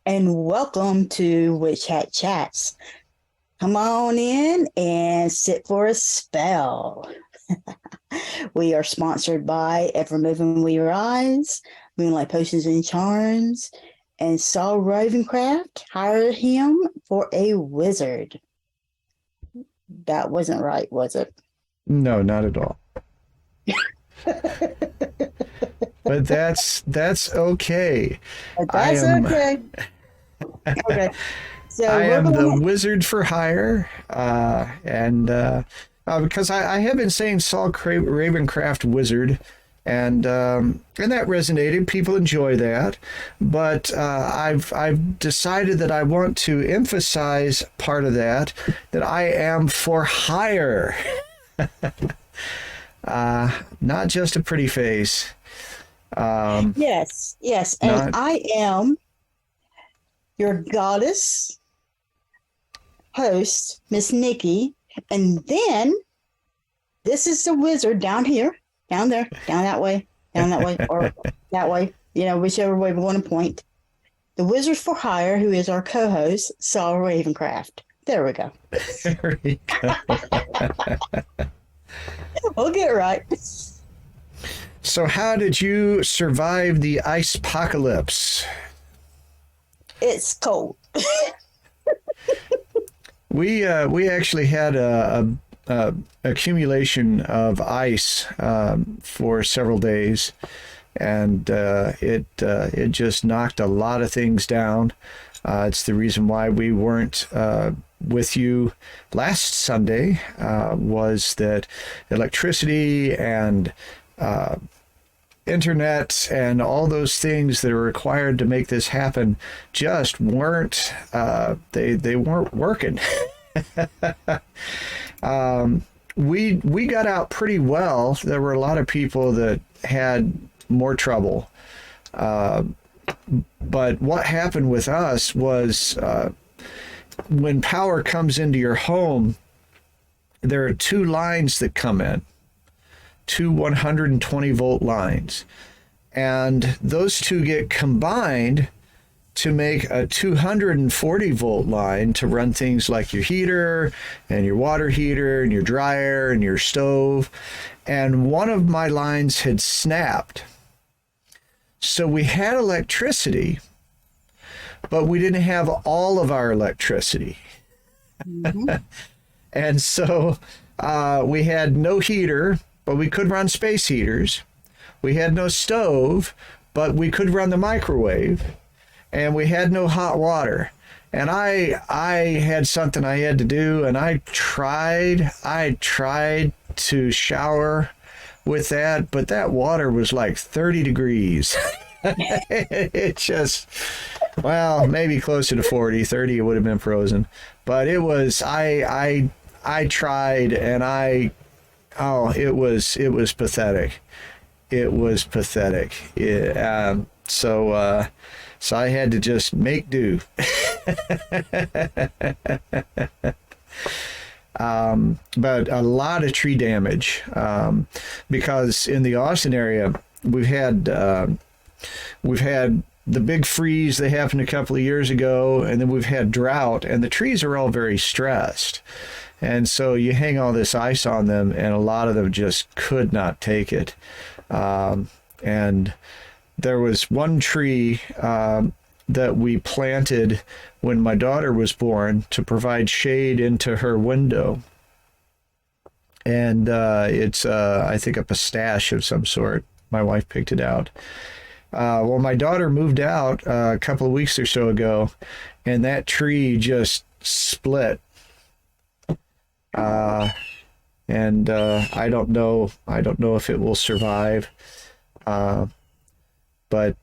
And welcome to Witch Hat Chats. Come on in and sit for a spell. We are sponsored by Evermoving We Rise, Moonlight Potions and Charms, and Saul Ravencraft. Hire him for a wizard. That wasn't right, was it? No, not at all. But that's okay. That's okay. Okay. So I am the wizard for hire, because I have been saying Saul Ravencraft wizard, and that resonated. People enjoy that, but I've decided that I want to emphasize part of that I am for hire, not just a pretty face. Yes, and I am your goddess host, Miss Nikki, and then this is the wizard down here, down there, down that way, or that way, whichever way we want to point. The wizard for hire, who is our co-host, Saul Ravencraft. There we go. There we go. We'll get it right. So how did you survive the ice apocalypse? It's cold. We actually had a accumulation of ice for several days, and it just knocked a lot of things down. It's the reason why we weren't with you last Sunday, was that electricity and internet and all those things that are required to make this happen just weren't they weren't working. We got out pretty well. There were a lot of people that had more trouble, but what happened with us was when power comes into your home, there are two lines that come in, two 120 volt lines, and those two get combined to make a 240 volt line to run things like your heater and your water heater and your dryer and your stove. And one of my lines had snapped, so we had electricity, but we didn't have all of our electricity. Mm-hmm. And so we had no heater, but we could run space heaters. We had no stove, but we could run the microwave. And we had no hot water. And I had something I had to do, and I tried to shower with that, but that water was like 30 degrees. It just, well, maybe closer to 40, 30, it would have been frozen. But it was, I tried, and it was pathetic. It was pathetic. So I had to just make do. But a lot of tree damage, because in the Austin area, we've had the big freeze that happened a couple of years ago, and then we've had drought, and the trees are all very stressed. And so you hang all this ice on them, and a lot of them just could not take it. And there was one tree that we planted when my daughter was born to provide shade into her window. And it's, I think, a pistache of some sort. My wife picked it out. Well, my daughter moved out a couple of weeks or so ago, and that tree just split. And I don't know. I don't know if it will survive. But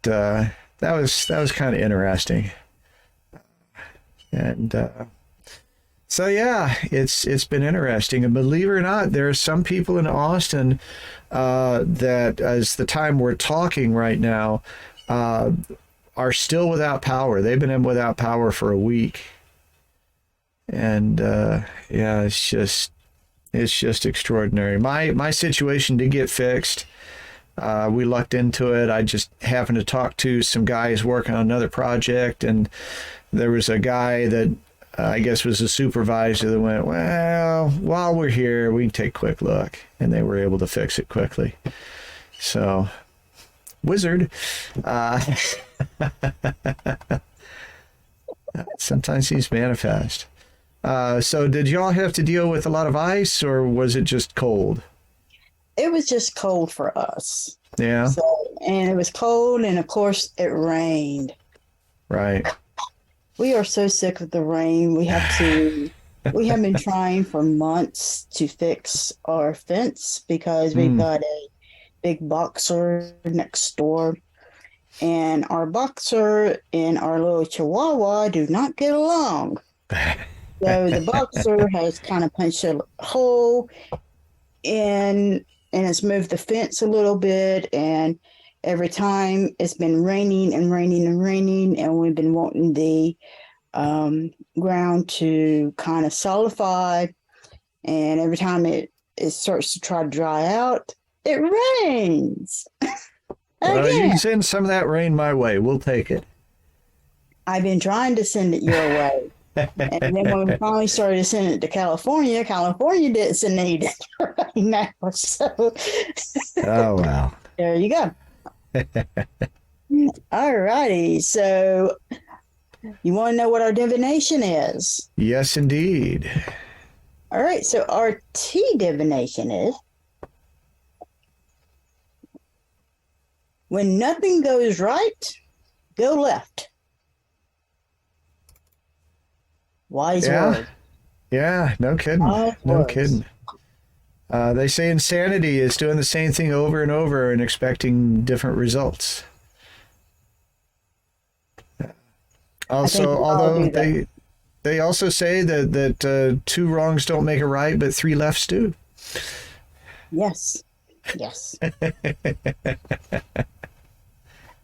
that was kind of interesting. And so yeah, it's been interesting. And believe it or not, there are some people in Austin that, as the time we're talking right now, are still without power. They've been without power for a week. And yeah, it's just extraordinary. My situation did get fixed. We lucked into it. I just happened to talk to some guys working on another project, and there was a guy that I guess was a supervisor that went, well, while we're here, we can take a quick look. And they were able to fix it quickly. So, wizard. Sometimes he's manifest. So did y'all have to deal with a lot of ice, or was it just cold? It was just cold for us. Yeah. So, and it was cold, and of course it rained. Right. We are so sick of the rain. We have been trying for months to fix our fence because we've got a big boxer next door, and our boxer and our little chihuahua do not get along. So the boxer has kind of punched a hole in, and it's moved the fence a little bit, and every time it's been raining and raining and raining, and we've been wanting the ground to kind of solidify, and every time it starts to try to dry out, it rains. Well, you can send some of that rain my way. We'll take it. I've been trying to send it your way. And then when we finally started to send it to California didn't send any right now. So, oh, wow. There you go. All righty. So, you want to know what our divination is? Yes, indeed. All right. So, our T divination is when nothing goes right, go left. Wise word. Yeah, no kidding. No kidding. They say insanity is doing the same thing over and over and expecting different results. Also, although they also say that two wrongs don't make a right, but three lefts do. Yes.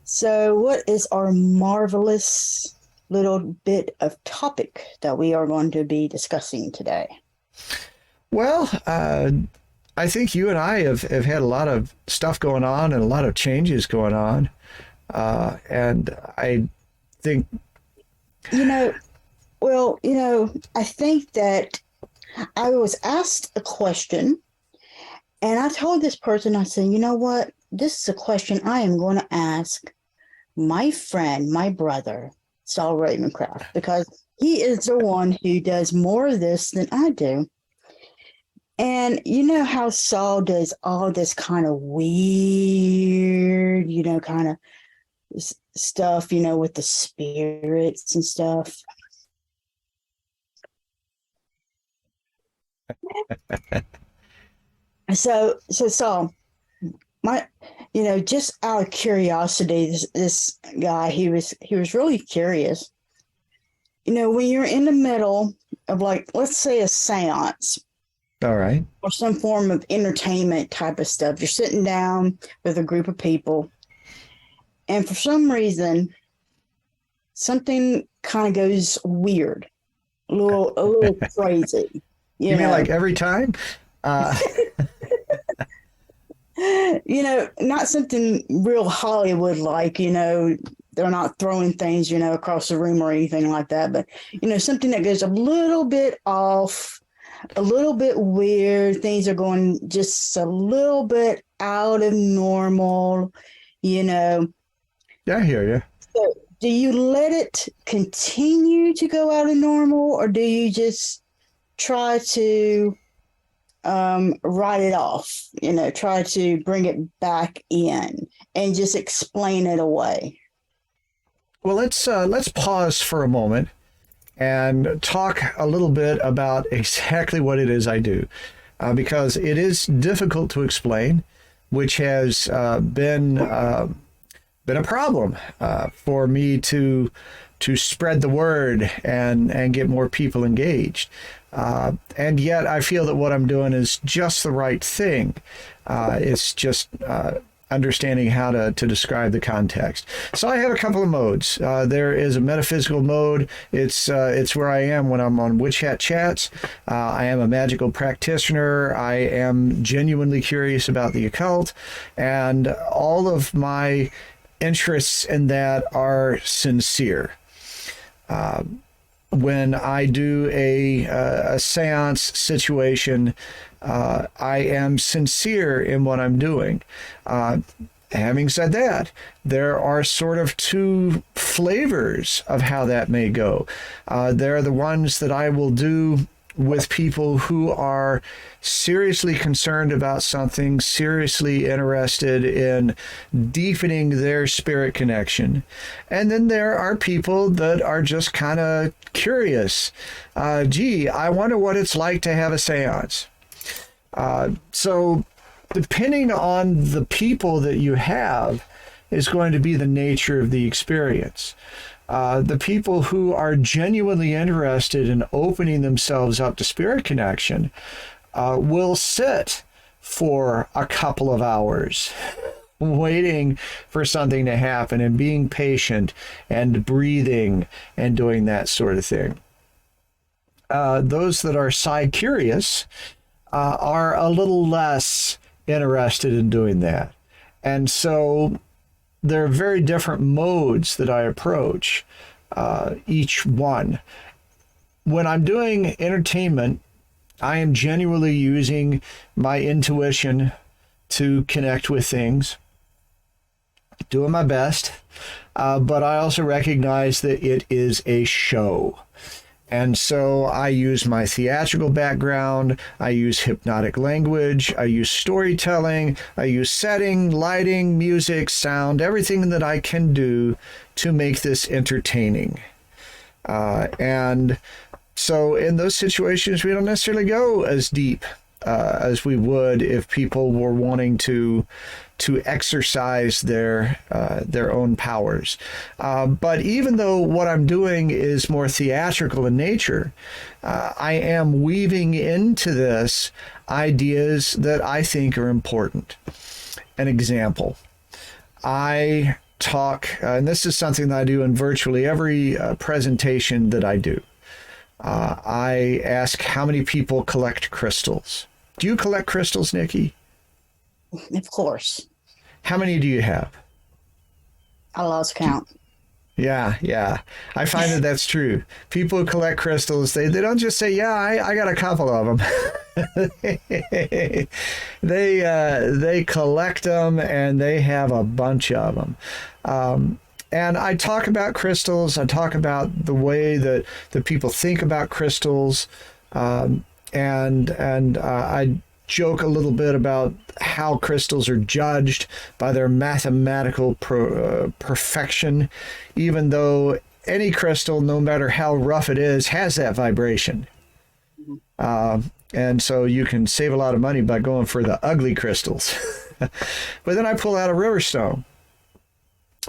So, what is our marvelous little bit of topic that we are going to be discussing today? Well, I think you and I have had a lot of stuff going on and a lot of changes going on. And I think... I think that I was asked a question, and I told this person, I said, you know what? This is a question I am going to ask my friend, my brother, Saul Ravencraft, because he is the one who does more of this than I do. And you know how Saul does all this kind of weird, kind of stuff, with the spirits and stuff. So Saul, just out of curiosity, this guy, he was really curious. When you're in the middle of, like, let's say a seance. All right. Or some form of entertainment type of stuff. You're sitting down with a group of people, and for some reason, something kind of goes weird, a little crazy. You mean like every time? Not something real Hollywood like, they're not throwing things, across the room or anything like that. But, something that goes a little bit off, a little bit weird. Things are going just a little bit out of normal, Yeah, I hear you. So do you let it continue to go out of normal, or do you just try to write it off, try to bring it back in and just explain it away? Well, let's pause for a moment and talk a little bit about exactly what it is I do, because it is difficult to explain, which has been a problem for me to spread the word and get more people engaged. And yet I feel that what I'm doing is just the right thing. It's just understanding how to describe the context. So I have a couple of modes. There is a metaphysical mode. It's where I am when I'm on Witch Hat Chats. I am a magical practitioner. I am genuinely curious about the occult, and all of my interests in that are sincere. When I do a seance situation, I am sincere in what I'm doing. Having said that, there are sort of two flavors of how that may go. There are the ones that I will do with people who are seriously concerned about something, seriously interested in deepening their spirit connection. And then there are people that are just kind of curious. Gee, I wonder what it's like to have a seance. So depending on the people that you have is going to be the nature of the experience. The people who are genuinely interested in opening themselves up to spirit connection will sit for a couple of hours waiting for something to happen and being patient and breathing and doing that sort of thing. Those that are side curious are a little less interested in doing that. And so there are very different modes that I approach each one. When I'm doing entertainment, I am genuinely using my intuition to connect with things, doing my best, but I also recognize that it is a show. And so I use my theatrical background, I use hypnotic language, I use storytelling, I use setting, lighting, music, sound, everything that I can do to make this entertaining. And so in those situations, we don't necessarily go as deep as we would if people were wanting to exercise their own powers. But even though what I'm doing is more theatrical in nature, I am weaving into this ideas that I think are important. An example, I talk, and this is something that I do in virtually every presentation that I do. I ask how many people collect crystals. Do you collect crystals, Nikki? Of course. How many do you have? I lost count. Yeah. I find that that's true. People who collect crystals, they don't just say, yeah, I got a couple of them. They collect them, and they have a bunch of them. And I talk about crystals. I talk about the way that people think about crystals. And I joke a little bit about how crystals are judged by their mathematical perfection, even though any crystal, no matter how rough it is, has that vibration. And so you can save a lot of money by going for the ugly crystals. But then I pull out a river stone.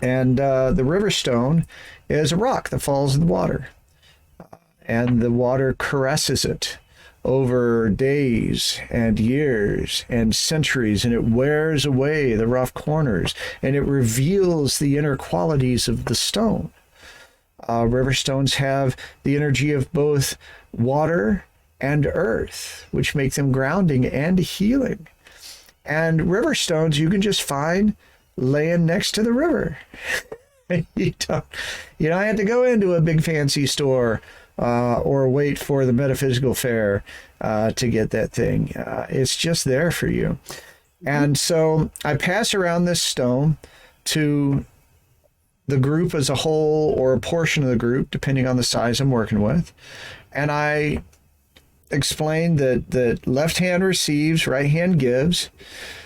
And the river stone is a rock that falls in the water. And the water caresses it over days and years and centuries, and it wears away the rough corners, and it reveals the inner qualities of the stone. River stones have the energy of both water and earth, which make them grounding and healing. And river stones you can just find laying next to the river. You don't have to go into a big fancy store or wait for the metaphysical fair to get that thing. It's just there for you. And so I pass around this stone to the group as a whole, or a portion of the group, depending on the size I'm working with. And I explain that left hand receives, right hand gives,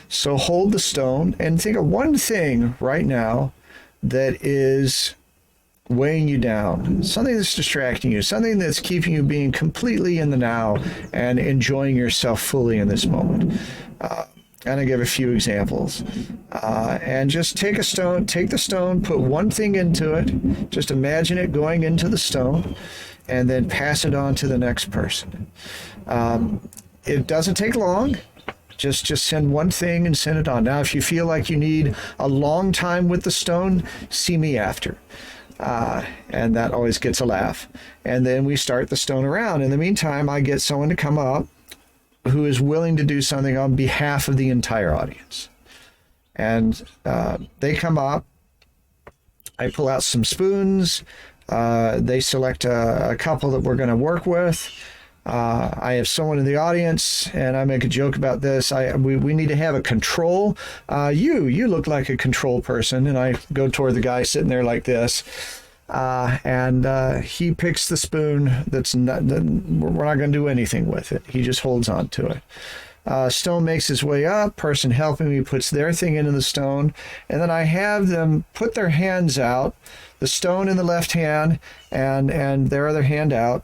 So hold the stone and think of one thing right now that is weighing you down, something that's distracting you, something that's keeping you being completely in the now and enjoying yourself fully in this moment. And I give a few examples. And just take the stone, put one thing into it, just imagine it going into the stone, and then pass it on to the next person. It doesn't take long. Just send one thing and send it on. Now, if you feel like you need a long time with the stone, see me after. And that always gets a laugh. And then we start the stone around. In the meantime, I get someone to come up who is willing to do something on behalf of the entire audience. And they come up, I pull out some spoons, they select a couple that we're going to work with. I have someone in the audience, and I make a joke about this. We need to have a control. You look like a control person, and I go toward the guy sitting there like this. And he picks the spoon we're not going to do anything with it. He just holds on to it. Stone makes his way up. Person helping me puts their thing into the stone. And then I have them put their hands out, the stone in the left hand and their other hand out.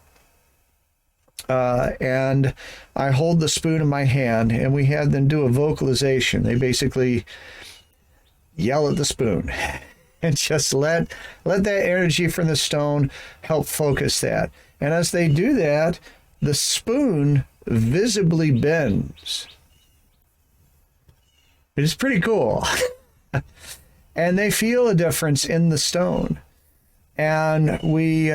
And I hold the spoon in my hand, and we have them do a vocalization. They basically yell at the spoon. And just let that energy from the stone help focus that. And as they do that, the spoon visibly bends. It is pretty cool. And they feel a difference in the stone. And we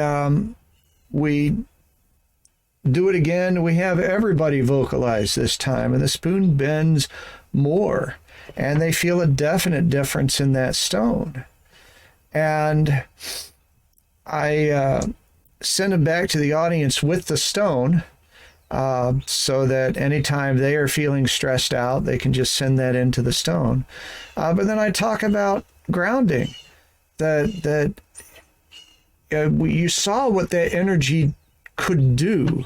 do it again. We have everybody vocalize this time, and the spoon bends more. And they feel a definite difference in that stone. And I send them back to the audience with the stone so that anytime they are feeling stressed out, they can just send that into the stone. But then I talk about grounding, that you saw what that energy could do,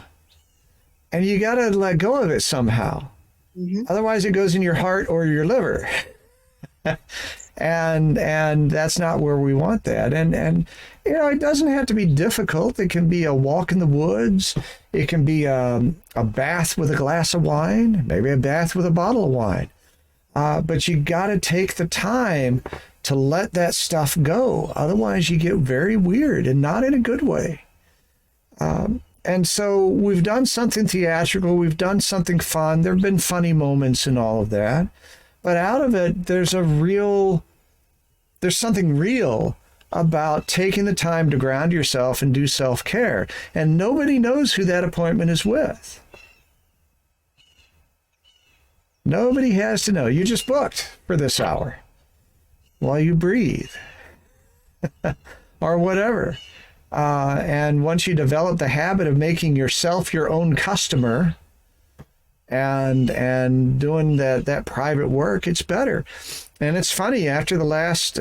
and you got to let go of it somehow. Mm-hmm. Otherwise, it goes in your heart or your liver. And that's not where we want that. And it doesn't have to be difficult. It can be a walk in the woods. It can be a bath with a glass of wine, maybe a bath with a bottle of wine. But you got to take the time to let that stuff go. Otherwise, you get very weird, and not in a good way. And so we've done something theatrical. We've done something fun. There have been funny moments and all of that. But out of it, there's something real about taking the time to ground yourself and do self-care. And nobody knows who that appointment is with. Nobody has to know. You just booked for this hour while you breathe or whatever. And once you develop the habit of making yourself your own customer, and doing that private work, it's better. And it's funny, after the last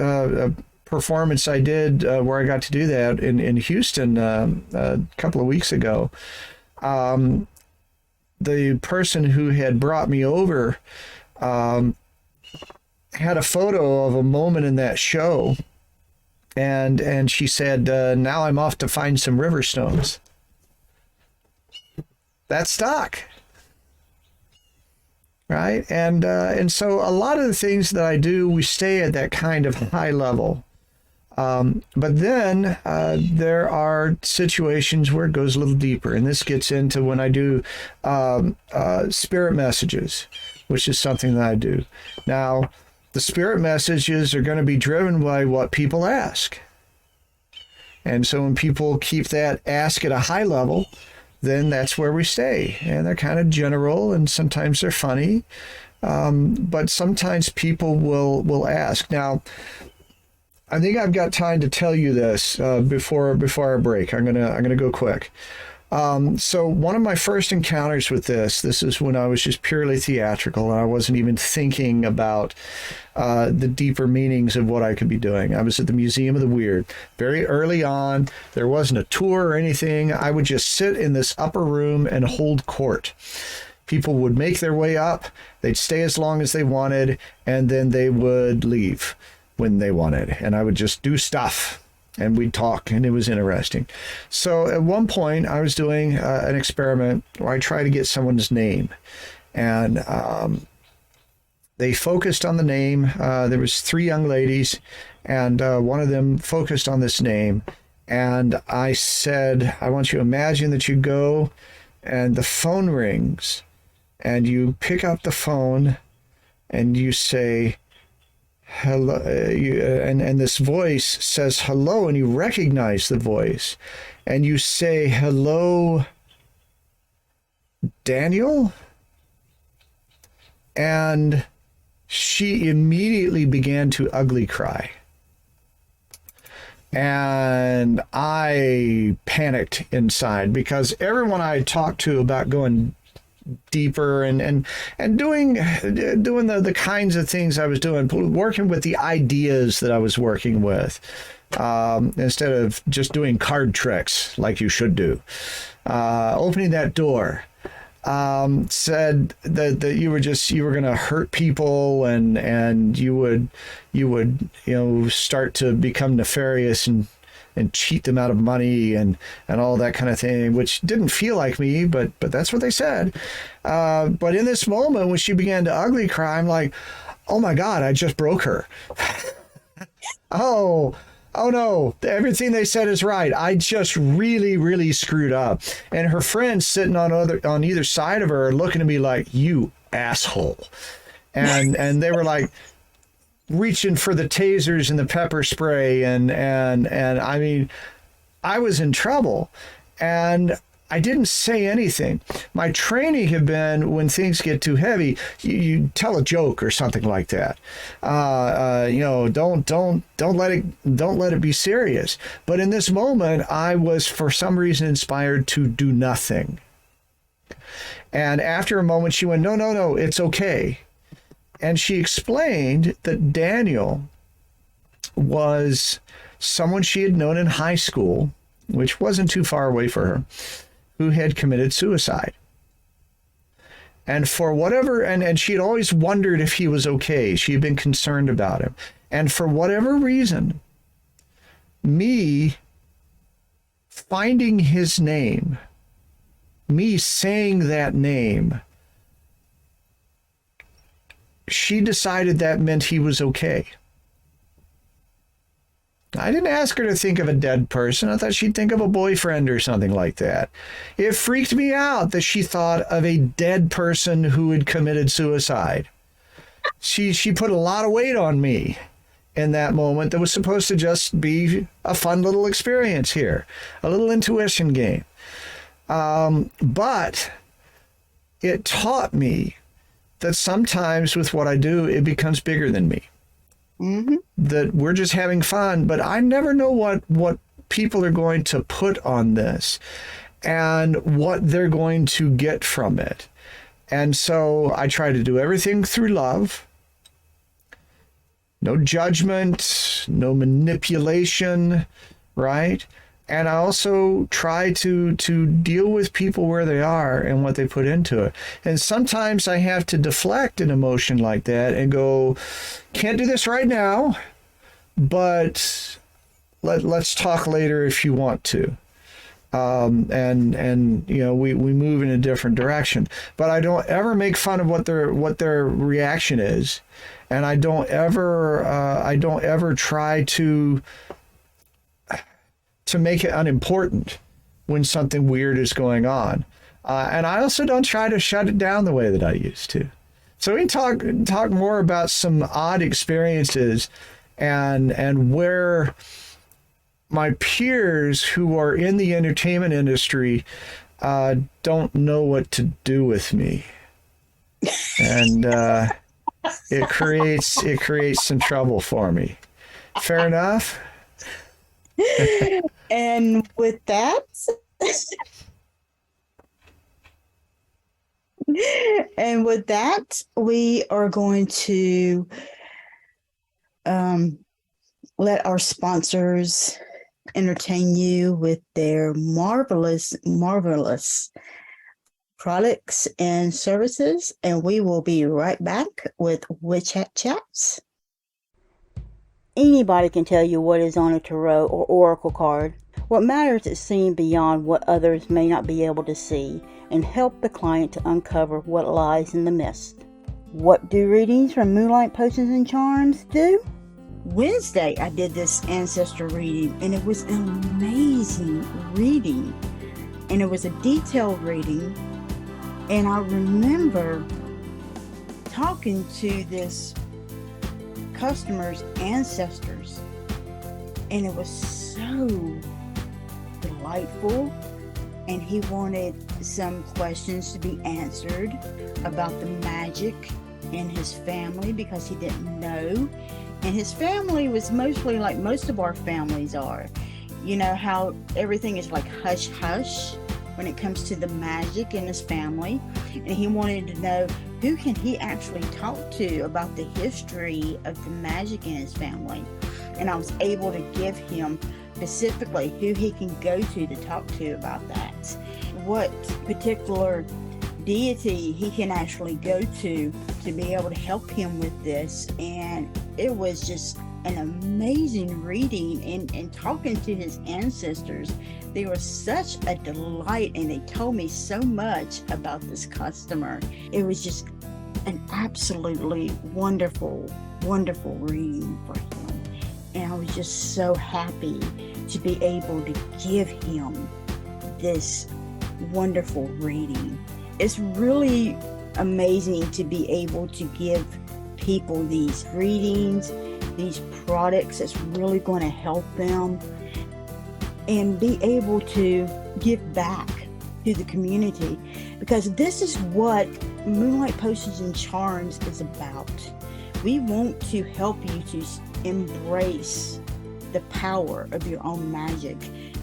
performance I did where I got to do that in Houston a couple of weeks ago, the person who had brought me over had a photo of a moment in that show, and she said, now I'm off to find some river stones. That's stock. Right? And so a lot of the things that I do, we stay at that kind of high level. But then there are situations where it goes a little deeper. And this gets into when I do spirit messages, which is something that I do. Now, the spirit messages are going to be driven by what people ask. And so when people keep that ask at a high level, then that's where we stay. And they're kind of general, and sometimes they're funny. But sometimes people will ask. Now, I think I've got time to tell you this before our break. I'm gonna go quick. So one of my first encounters with this is when I was just purely theatrical, and I wasn't even thinking about the deeper meanings of what I could be doing. I was at the Museum of the Weird. Very early on, there wasn't a tour or anything. I would just sit in this upper room and hold court. People would make their way up, they'd stay as long as they wanted, and then they would leave when they wanted. And I would just do stuff, and we'd talk, and it was interesting. So at one point, I was doing an experiment where I tried to get someone's name. And they focused on the name. There was 3 young ladies, and one of them focused on this name. And I said, I want you to imagine that you go and the phone rings, and you pick up the phone and you say, hello, and this voice says hello, and you recognize the voice, and you say, hello, Daniel? And she immediately began to ugly cry. And I panicked inside, because everyone I talked to about going deeper and doing the kinds of things I was doing, working with the ideas that I was working with, instead of just doing card tricks like you should do, opening that door, said that you were going to hurt people, and you would start to become nefarious and cheat them out of money and all that kind of thing, which didn't feel like me, but that's what they said. But in this moment, when she began to ugly cry, I'm like, oh my God, I just broke her. Oh no, everything they said is right. I just really, really screwed up. And her friends sitting on either side of her are looking at me like, you asshole. And they were like reaching for the tasers and the pepper spray, and I mean, I was in trouble. And I didn't say anything. My training had been, when things get too heavy, you tell a joke or something like that. Don't let it be serious. But in this moment, I was for some reason inspired to do nothing. And after a moment, she went, no, it's okay. And she explained that Daniel was someone she had known in high school, which wasn't too far away for her, who had committed suicide. And for whatever, and she had always wondered if he was okay. She had been concerned about him. And for whatever reason, me finding his name, me saying that name, she decided that meant he was okay. I didn't ask her to think of a dead person. I thought she'd think of a boyfriend or something like that. It freaked me out that she thought of a dead person who had committed suicide. She put a lot of weight on me in that moment that was supposed to just be a fun little experience here, a little intuition game. But it taught me that sometimes with what I do, it becomes bigger than me. Mm-hmm. That we're just having fun, but I never know what people are going to put on this and what they're going to get from it. And so I try to do everything through love. No judgment, no manipulation, right? And I also try to deal with people where they are and what they put into it. And sometimes I have to deflect an emotion like that and go, can't do this right now, but let's talk later if you want to. And we move in a different direction. But I don't ever make fun of what their reaction is, and I don't ever try to make it unimportant when something weird is going on. And I also don't try to shut it down the way that I used to. So we can talk more about some odd experiences and where my peers who are in the entertainment industry don't know what to do with me. And it creates some trouble for me. Fair enough? And with that, we are going to let our sponsors entertain you with their marvelous products and services, and we will be right back with Witch Hat Chats. Anybody can tell you what is on a tarot or oracle card. What matters is seeing beyond what others may not be able to see and help the client to uncover what lies in the mist. What do readings from Moonlight Potions and Charms do? Wednesday, I did this ancestor reading, and it was an amazing reading. And it was a detailed reading. And I remember talking to this customer's ancestors, and it was so delightful. And he wanted some questions to be answered about the magic in his family because he didn't know. And his family was mostly like most of our families are. You know how everything is like hush hush when it comes to the magic in his family. And he wanted to know who can he actually talk to about the history of the magic in his family. And I was able to give him specifically who he can go to talk to about that. What particular deity he can actually go to be able to help him with this. And it was just an amazing reading, and talking to his ancestors, they were such a delight, and they told me so much about this customer. It was just an absolutely wonderful reading for him, and I was just so happy to be able to give him this wonderful reading. It's really amazing to be able to give people these readings, these products that's really going to help them, and be able to give back to the community, because this is what Moonlight Potions and Charms is about. We want to help you to embrace the power of your own magic.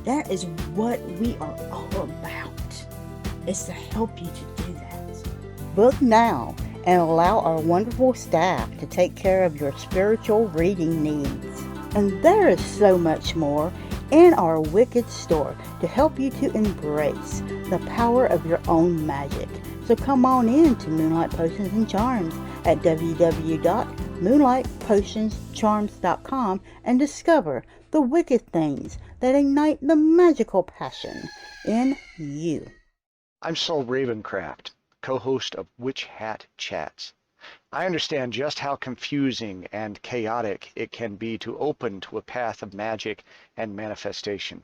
That is what we are all about. It's to help you to do that. Book now and allow our wonderful staff to take care of your spiritual reading needs. And there is so much more in our Wicked store to help you to embrace the power of your own magic. So come on in to Moonlight Potions and Charms at www.moonlightpotionscharms.com and discover the wicked things that ignite the magical passion in you. I'm Saul Ravencraft, co-host of Witch Hat Chats. I understand just how confusing and chaotic it can be to open to a path of magic and manifestation.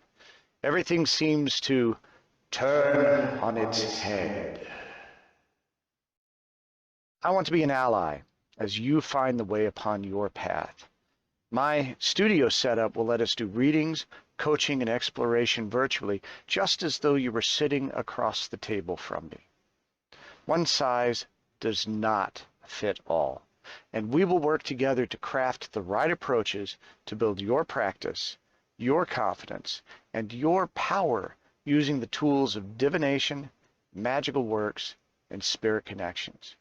Everything seems to turn on its head. I want to be an ally as you find the way upon your path. My studio setup will let us do readings, coaching, and exploration virtually, just as though you were sitting across the table from me. One size does not fit all, and we will work together to craft the right approaches to build your practice, your confidence, and your power using the tools of divination, magical works, and spirit connections.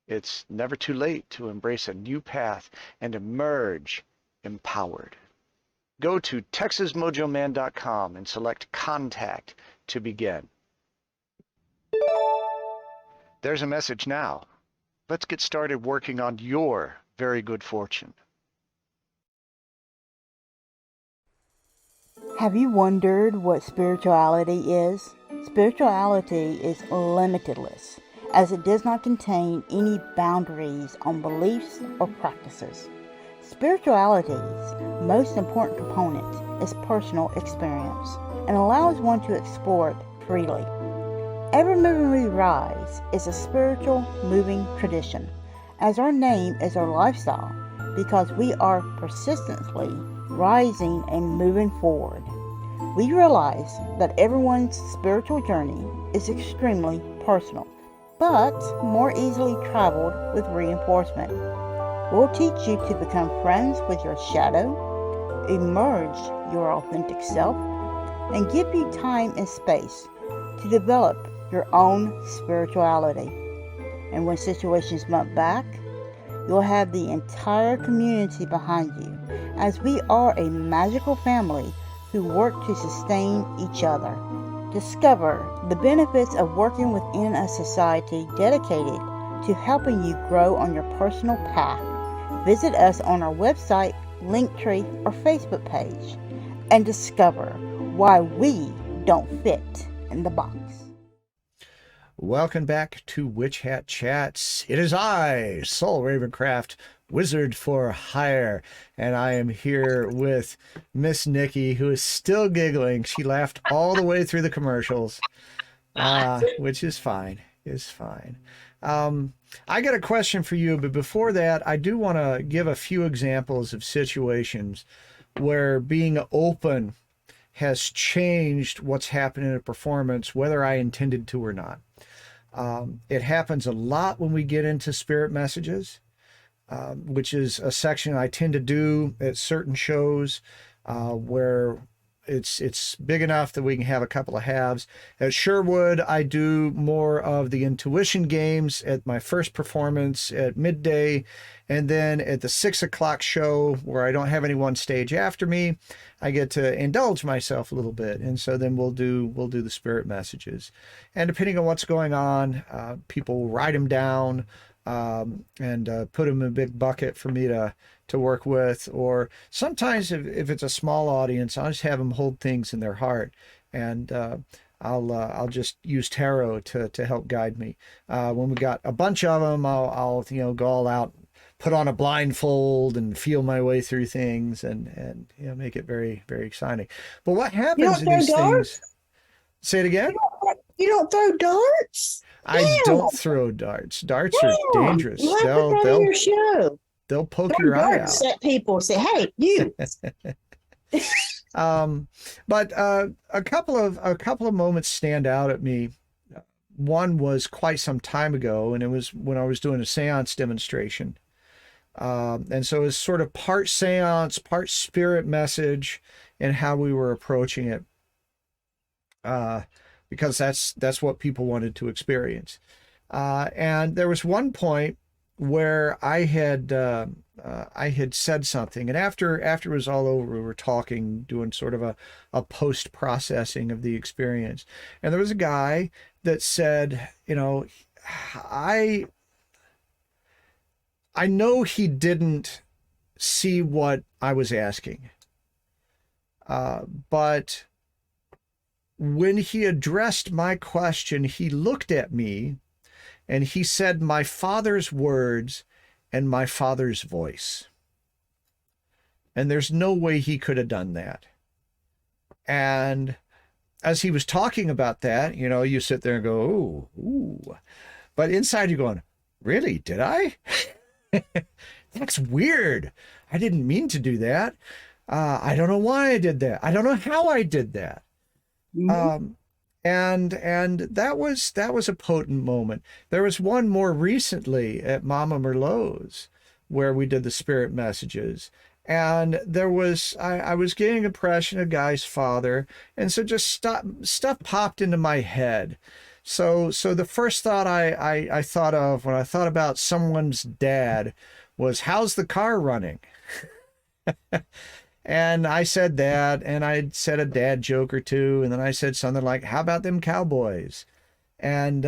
It's never too late to embrace a new path and emerge empowered. Go to texasmojoman.com and select Contact to begin. There's a message now. Let's get started working on your very good fortune. Have you wondered what spirituality is? Spirituality is limitless, as it does not contain any boundaries on beliefs or practices. Spirituality's most important component is personal experience and allows one to explore it freely. Evermoving We Rise is a spiritual moving tradition, as our name is our lifestyle, because we are persistently rising and moving forward. We realize that everyone's spiritual journey is extremely personal, but more easily traveled with reinforcement. We'll teach you to become friends with your shadow, emerge your authentic self, and give you time and space to develop your own spirituality. And when situations bump back, you'll have the entire community behind you, as we are a magical family who work to sustain each other. Discover the benefits of working within a society dedicated to helping you grow on your personal path. Visit us on our website, Linktree, or Facebook page and discover why we don't fit in the box. Welcome back to Witch Hat Chats. It is I, Saul Ravencraft, Wizard for Hire, and I am here with Miss Nikki, who is still giggling. She laughed all the way through the commercials, which is fine. Is fine. I got a question for you, but before that, I do want to give a few examples of situations where being open has changed what's happened in a performance, whether I intended to or not. It happens a lot when we get into spirit messages, which is a section I tend to do at certain shows where it's big enough that we can have a couple of halves. At Sherwood, I do more of the intuition games at my first performance at midday, and then at the 6 o'clock show where I don't have anyone stage after me, I get to indulge myself a little bit, and so then we'll do the spirit messages, and depending on what's going on, people write them down and put them in a big bucket for me to work with, or sometimes if it's a small audience, I'll just have them hold things in their heart, and I'll just use tarot to help guide me. When we got a bunch of them, I'll go all out, put on a blindfold and feel my way through things, and make it very, very exciting. But what happens in these things? Say it again. You don't throw darts? I don't throw darts. Darts are dangerous. You have to throw your show. They'll poke your eye out. At people, say, "Hey, you." But a couple of moments stand out at me. One was quite some time ago, and it was when I was doing a seance demonstration. And so it was sort of part seance, part spirit message, and how we were approaching it. Because that's what people wanted to experience. And there was one point where I had said something, and after it was all over, we were talking, doing sort of a post-processing of the experience. And there was a guy that said, I know he didn't see what I was asking, but when he addressed my question, he looked at me and he said, "My father's words and my father's voice." And there's no way he could have done that. And as he was talking about that, you sit there and go, ooh. But inside you're going, really? Did I? That's weird. I didn't mean to do that. I don't know why I did that. I don't know how I did that. Mm-hmm. And that was a potent moment. There was one more recently at Mama Merlot's where we did the spirit messages, and there was I was getting an impression of Guy's father, and so just stuff popped into my head. So the first thought I thought of when I thought about someone's dad was, "How's the car running?" And I said that, and I said a dad joke or two, and then I said something like, "How about them Cowboys?" And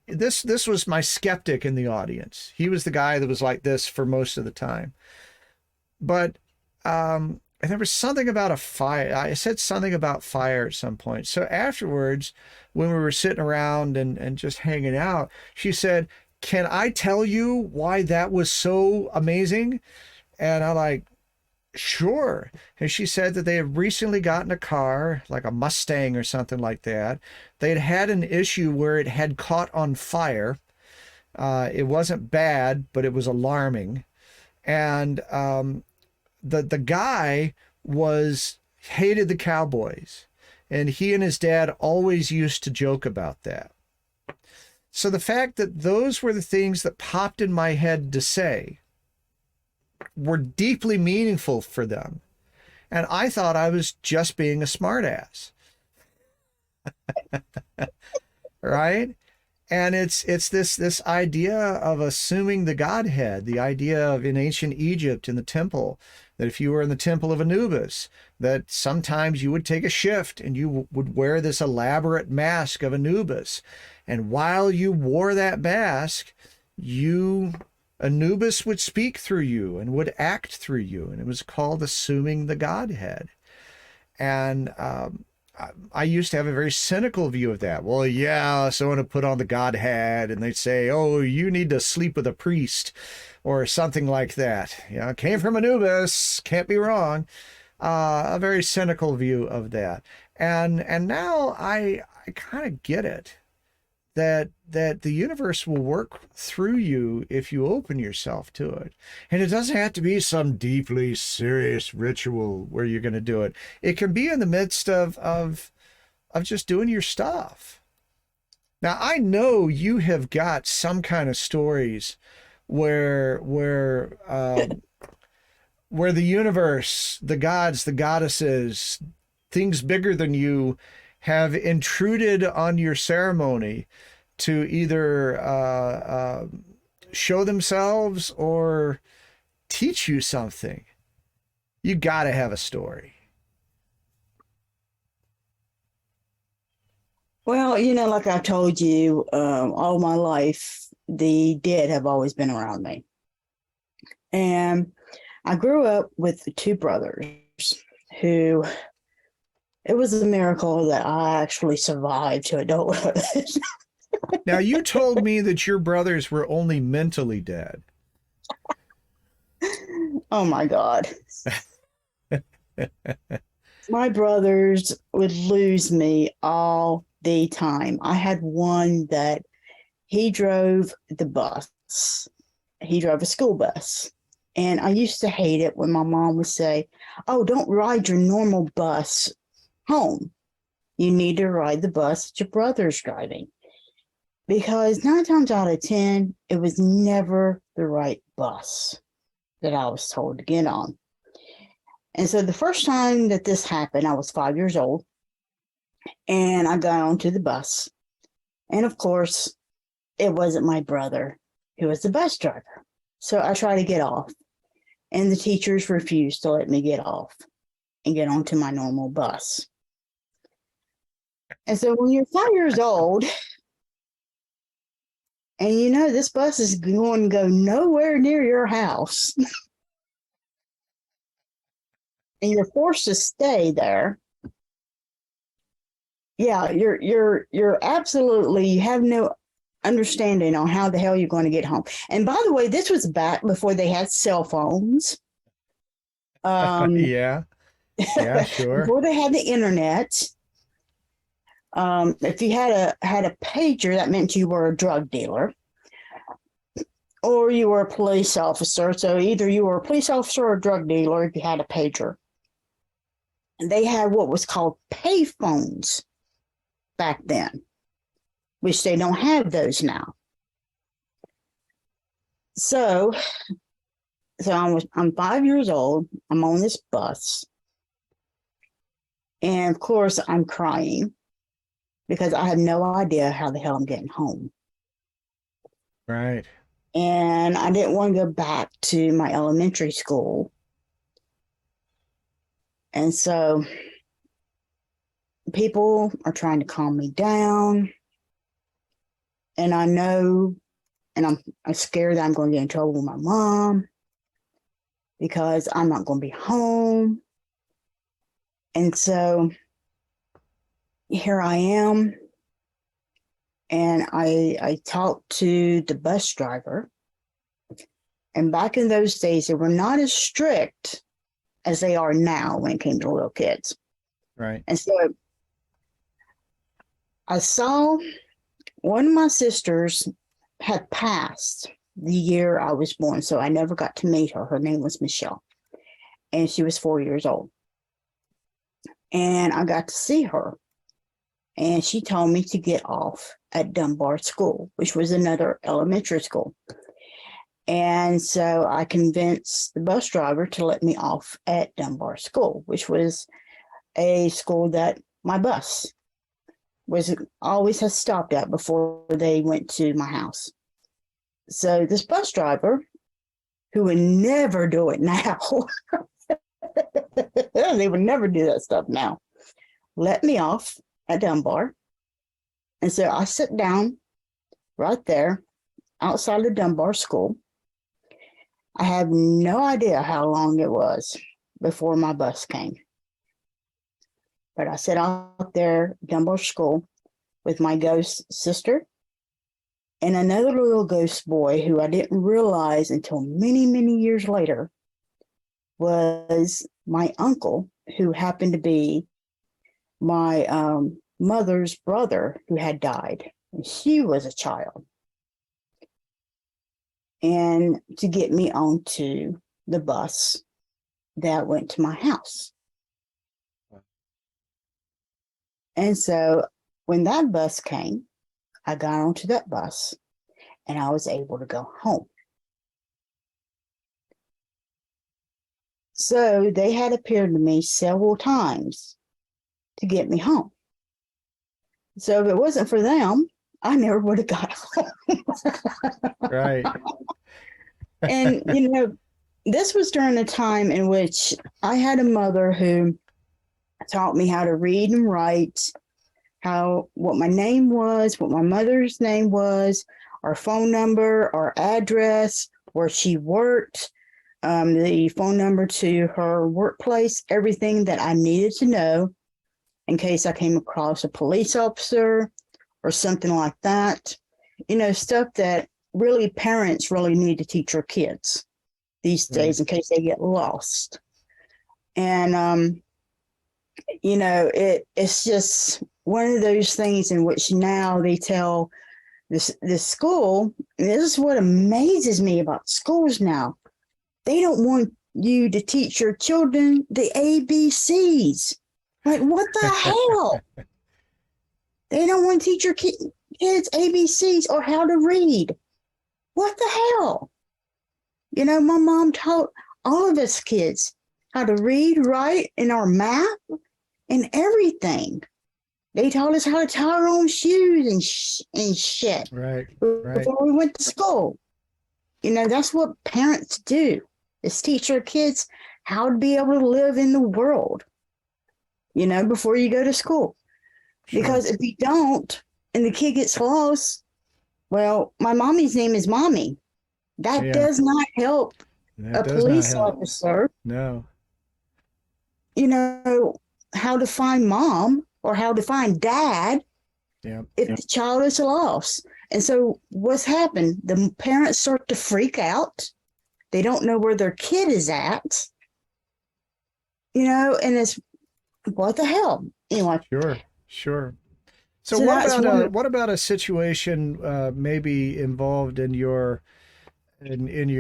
this was my skeptic in the audience. He was the guy that was like this for most of the time. But and there was something about a fire. I said something about fire at some point. So afterwards, when we were sitting around and just hanging out, she said, "Can I tell you why that was so amazing?" And I'm like, "Sure." And she said that they had recently gotten a car, like a Mustang or something like that. They'd had an issue where it had caught on fire. It wasn't bad, but it was alarming. And the guy hated the Cowboys, and he and his dad always used to joke about that. So the fact that those were the things that popped in my head to say were deeply meaningful for them. And I thought I was just being a smartass. Right? And it's this idea of assuming the Godhead, the idea of in ancient Egypt in the temple, that if you were in the temple of Anubis, that sometimes you would take a shift and you would wear this elaborate mask of Anubis. And while you wore that mask, Anubis would speak through you and would act through you. And it was called assuming the Godhead. And I used to have a very cynical view of that. Well, yeah, someone would put on the Godhead and they'd say, oh, you need to sleep with a priest or something like that. You know, it came from Anubis, can't be wrong. A very cynical view of that. And now I kind of get it, that the universe will work through you if you open yourself to it. And it doesn't have to be some deeply serious ritual where you're going to do it. It can be in the midst of just doing your stuff. Now, I know you have got some kind of stories where the universe, the gods, the goddesses, things bigger than you have intruded on your ceremony to either show themselves or teach you something. You got to have a story. Well, like I told you, all my life, the dead have always been around me. And I grew up with two brothers who, it was a miracle that I actually survived to adulthood. Now, you told me that your brothers were only mentally dead. Oh my God. My brothers would lose me all the time. I had one that he drove the bus. He drove a school bus. And I used to hate it when my mom would say, oh, don't ride your normal bus home. You need to ride the bus that your brother's driving. Because 9 times out of 10, it was never the right bus that I was told to get on. And so the first time that this happened, I was 5 years old. And I got onto the bus. And of course, it wasn't my brother who was the bus driver. So I tried to get off. And the teachers refused to let me get off and get onto my normal bus. And so when you're 5 years old, and this bus is going to go nowhere near your house, and you're forced to stay there, yeah, you're absolutely, you have no understanding on how the hell you're going to get home. And by the way, this was back before they had cell phones. Yeah, sure. Before they had the internet. If you had a pager, that meant you were a drug dealer, or you were a police officer. So either you were a police officer or a drug dealer if you had a pager. And they had what was called pay phones back then, which they don't have those now. So I'm 5 years old. I'm on this bus. And of course, I'm crying because I have no idea how the hell I'm getting home. Right. And I didn't want to go back to my elementary school. And so people are trying to calm me down. And I know, and I'm scared that I'm going to get in trouble with my mom because I'm not going to be home. And so here I am. And I talked to the bus driver. And back in those days, they were not as strict as they are now when it came to little kids. Right. And so I saw one of my sisters had passed the year I was born, so I never got to meet her. Her name was Michelle, and she was 4 years old. And I got to see her, and she told me to get off at Dunbar School, which was another elementary school. And so I convinced the bus driver to let me off at Dunbar School, which was a school that my bus was always has stopped at before they went to my house. So this bus driver, who would never do it now, They would never do that stuff now. Let me off at Dunbar. And so I sit down right there outside of Dunbar School. I have no idea how long it was before my bus came. But I sat out there, Dunbar School, with my ghost sister and another little ghost boy who I didn't realize until many, many years later was my uncle, who happened to be my mother's brother who had died. And she was a child. And to get me onto the bus that went to my house. And so when that bus came, I got onto that bus and I was able to go home. So they had appeared to me several times to get me home. So if it wasn't for them, I never would have got home. Right. And, you know, this was during a time in which I had a mother who taught me how to read and write, what my name was, what my mother's name was, our phone number, our address, where she worked, the phone number to her workplace, everything that I needed to know in case I came across a police officer or something like that. You know, stuff that really parents really need to teach their kids these days in case they get lost. And, you know, it's just one of those things in which now they tell this school, and this is what amazes me about schools now. They don't want you to teach your children the ABCs. Like, what the hell? They don't want to teach your kids ABCs or how to read. What the hell? You know, my mom taught all of us kids how to read, write, and our math and everything. They taught us how to tie our own shoes and shit. Right. Before we went to school. You know, that's what parents do, is teach their kids how to be able to live in the world, you know, before you go to school. Sure. Because if you don't, and the kid gets lost, well, my mommy's name is Mommy. That does not help a police officer. No. You know, how to find mom or how to find dad if the child is lost. And so what's happened? The parents start to freak out. They don't know where their kid is at. You know, and it's, what the hell? Anyway. Sure. So what about a situation maybe involved in your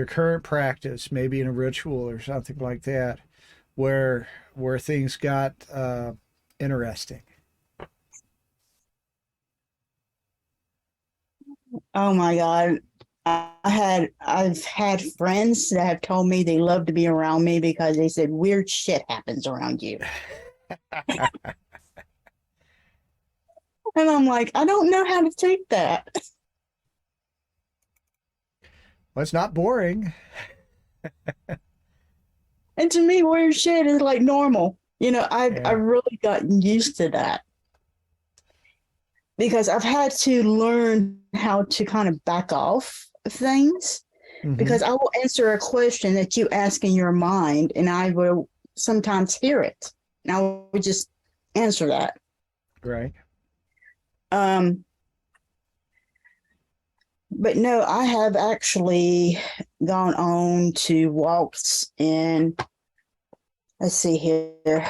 current practice, maybe in a ritual or something like that, where things got interesting? Oh my God. I've had friends that have told me they love to be around me because they said weird shit happens around you. And I'm like, I don't know how to take that. Well, it's not boring. And to me, weird shit is like normal. You know, I've really gotten used to that. Because I've had to learn how to kind of back off of things. Mm-hmm. Because I will answer a question that you ask in your mind, and I will sometimes hear it. And I will just answer that. Right. But no, I have actually gone on to walks in, let's see here.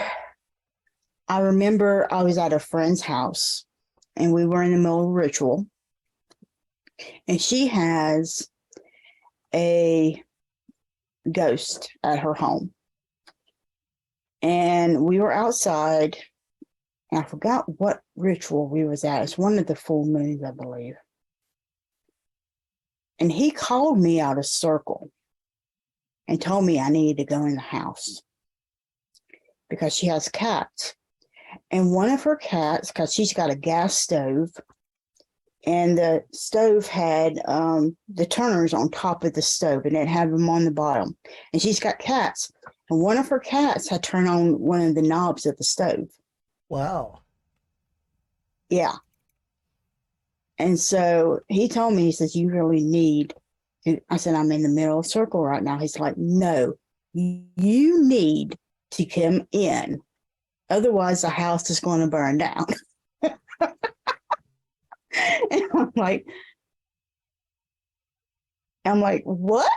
I remember I was at a friend's house and we were in the middle of a ritual, and she has a ghost at her home. And we were outside, and I forgot what ritual we was at. It's one of the full moons, I believe. And he called me out of circle and told me I needed to go in the house because she has cats. And one of her cats, because she's got a gas stove, and the stove had the turners on top of the stove, and it had them on the bottom. And she's got cats. And one of her cats had turned on one of the knobs of the stove. Wow. Yeah. And so he told me, he says, you really need to. I said, I'm in the middle of the circle right now. He's like, no, you need to come in. Otherwise, the house is going to burn down. And I'm like, what?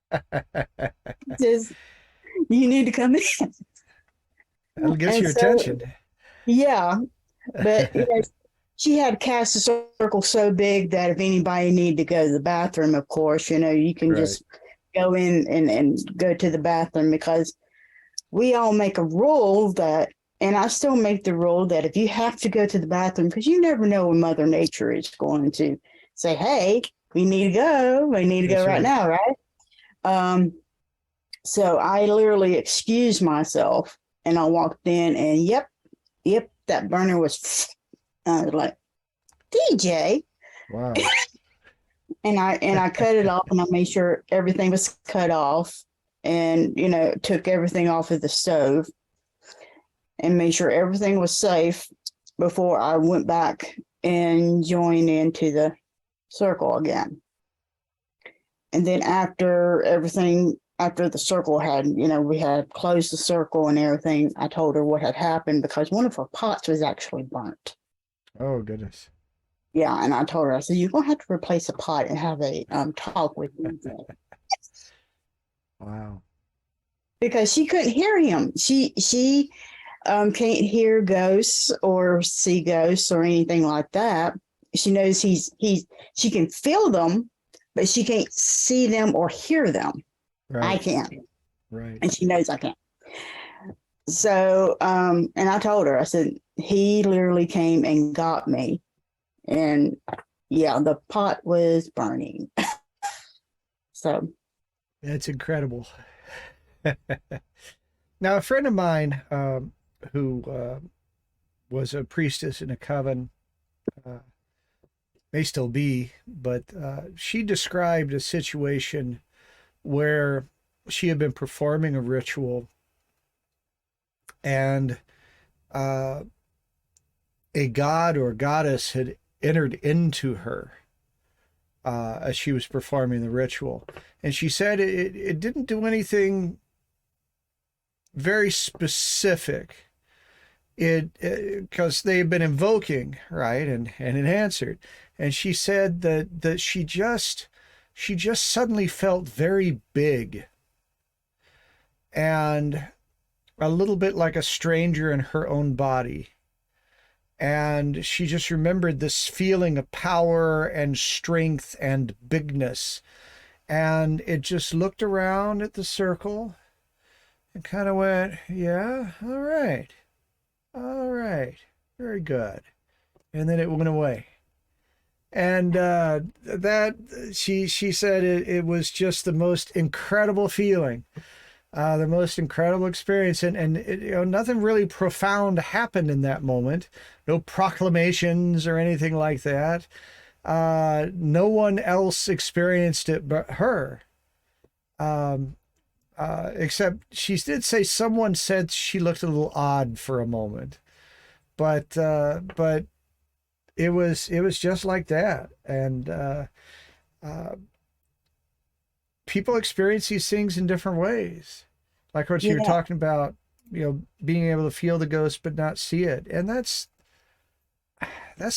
He says, you need to come in. That'll get And your so, attention. yeah. But she had cast a circle so big that if anybody needed to go to the bathroom, of course, you can Right. just go in and go to the bathroom, because we all make a rule that, and I still make the rule that if you have to go to the bathroom, because you never know when Mother Nature is going to say, hey, we need to go. We need to That's go right now, right? So I literally excused myself and I walked in and yep, that burner was I was like, DJ. Wow. And I cut it off and I made sure everything was cut off and, took everything off of the stove and made sure everything was safe before I went back and joined into the circle again. And then after the circle had, we had closed the circle and everything, I told her what had happened because one of her pots was actually burnt. Oh, goodness. Yeah, and I told her, I said, you're going to have to replace a pot and have a talk with me. Wow. Because she couldn't hear him. She can't hear ghosts or see ghosts or anything like that. She knows she can feel them, but she can't see them or hear them. Right. I can. Right. And she knows I can. So, and I told her, I said, he literally came and got me. And yeah, the pot was burning. So. That's incredible. Now, a friend of mine who was a priestess in a coven, may still be, but she described a situation where she had been performing a ritual and a god or goddess had entered into her as she was performing the ritual. And she said it didn't do anything very specific. Because they had been invoking, right, and it answered. And she said that she just suddenly felt very big and a little bit like a stranger in her own body. And she just remembered this feeling of power and strength and bigness. And it just looked around at the circle and kind of went, yeah, all right, very good. And then it went away. And that she said it was just the most incredible feeling, the most incredible experience, and nothing really profound happened in that moment. No proclamations or anything like that. No one else experienced it but her. Except she did say someone said she looked a little odd for a moment, but it was just like that. And people experience these things in different ways, like what you're talking about, being able to feel the ghost but not see it. And that's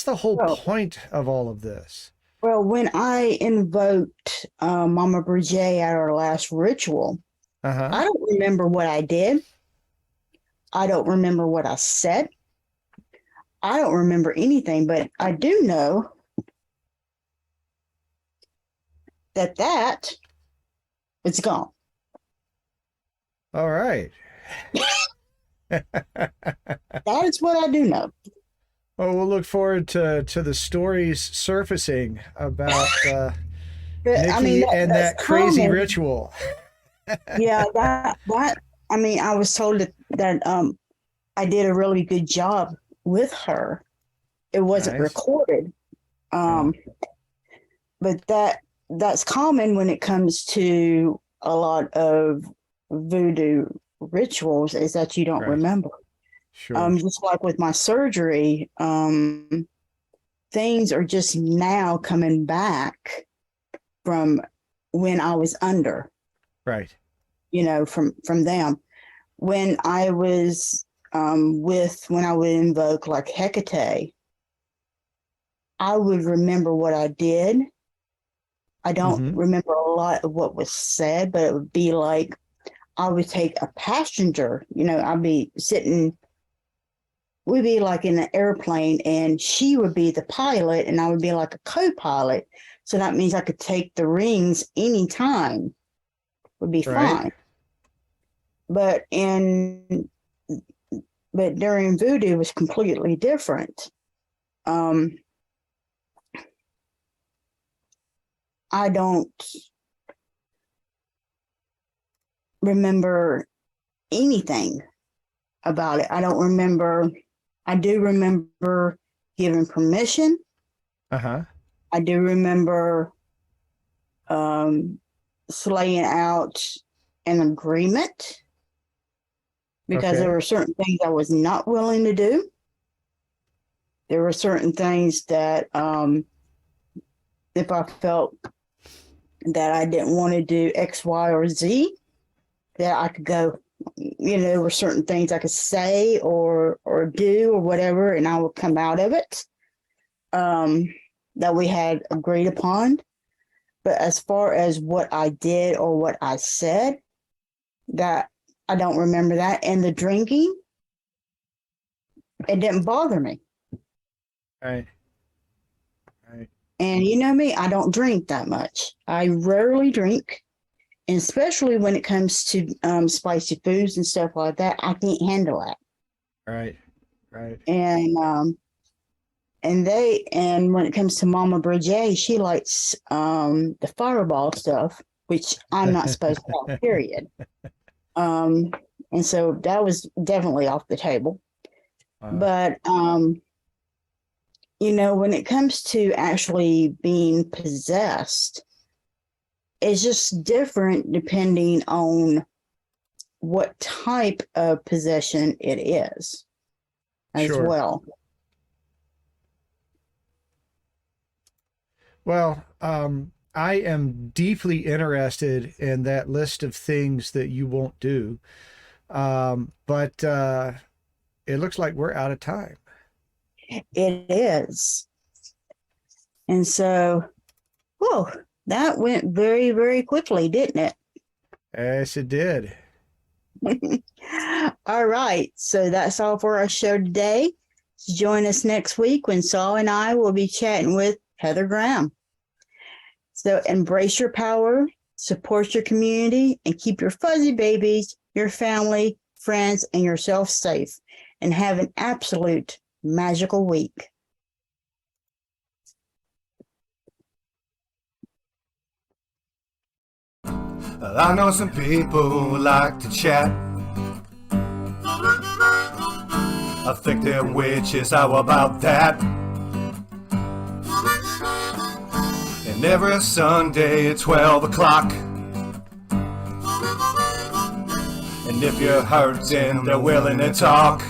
the whole point of all of this. Well, when I invoked Mama Bridget at our last ritual, I don't remember what I did. I don't remember what I said. I don't remember anything, but I do know that it's gone. All right. That is what I do know. Well, we'll look forward to the stories surfacing about Nikki and that crazy ritual. Yeah, that I was told that I did a really good job with her. It wasn't recorded. But that's common when it comes to a lot of voodoo rituals is that you don't Right. remember. Sure. Just like with my surgery, things are just now coming back from when I was under, Right. from them. When I was when I would invoke like Hecate, I would remember what I did. I don't remember a lot of what was said, but it would be like I would take a passenger, I'd be sitting, we'd be like in an airplane and she would be the pilot and I would be like a co-pilot. So that means I could take the rings anytime, would be fine. But during voodoo it was completely different. I don't remember anything about it. I don't remember. I do remember giving permission. Uh-huh. I do remember slaying out an agreement because there were certain things I was not willing to do. There were certain things that if I felt that I didn't want to do X, Y, or Z, that I could go, there were certain things I could say or do or whatever, and I would come out of it that we had agreed upon. But as far as what I did or what I said, that I don't remember that. And the drinking, it didn't bother me. Right. And you know me, I don't drink that much. I rarely drink. And especially when it comes to spicy foods and stuff like that, I can't handle that. Right. And when it comes to Mama Bridget, she likes the fireball stuff, which I'm not supposed to have, period. And so that was definitely off the table. But when it comes to actually being possessed, it's just different depending on what type of possession it is as well. Well, I am deeply interested in that list of things that you won't do. But it looks like we're out of time. It is. And so, that went very, very quickly, didn't it? Yes, it did. All right. So that's all for our show today. Join us next week when Saul and I will be chatting with Heather Graham. So embrace your power, support your community, and keep your fuzzy babies, your family, friends, and yourself safe. And have an absolute magical week. I know some people who like to chat. I think they're witches, how about that? And every Sunday at 12 o'clock. And if you're hurting, they're willing to talk.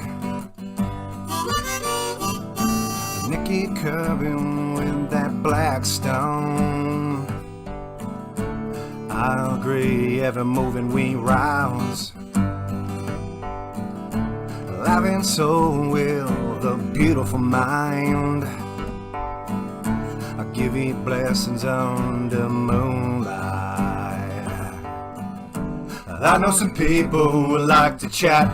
Nikki, Kirby with that black stone. I agree, Evermoving We Rise. Life and soul with a beautiful mind. I give you blessings under moonlight. I know some people who like to chat.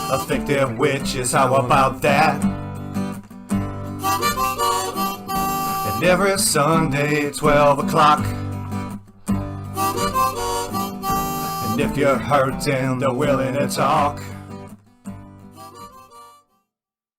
I think they're witches, how about that? And every Sunday at 12 o'clock. And if you're hurting, they're willing to talk.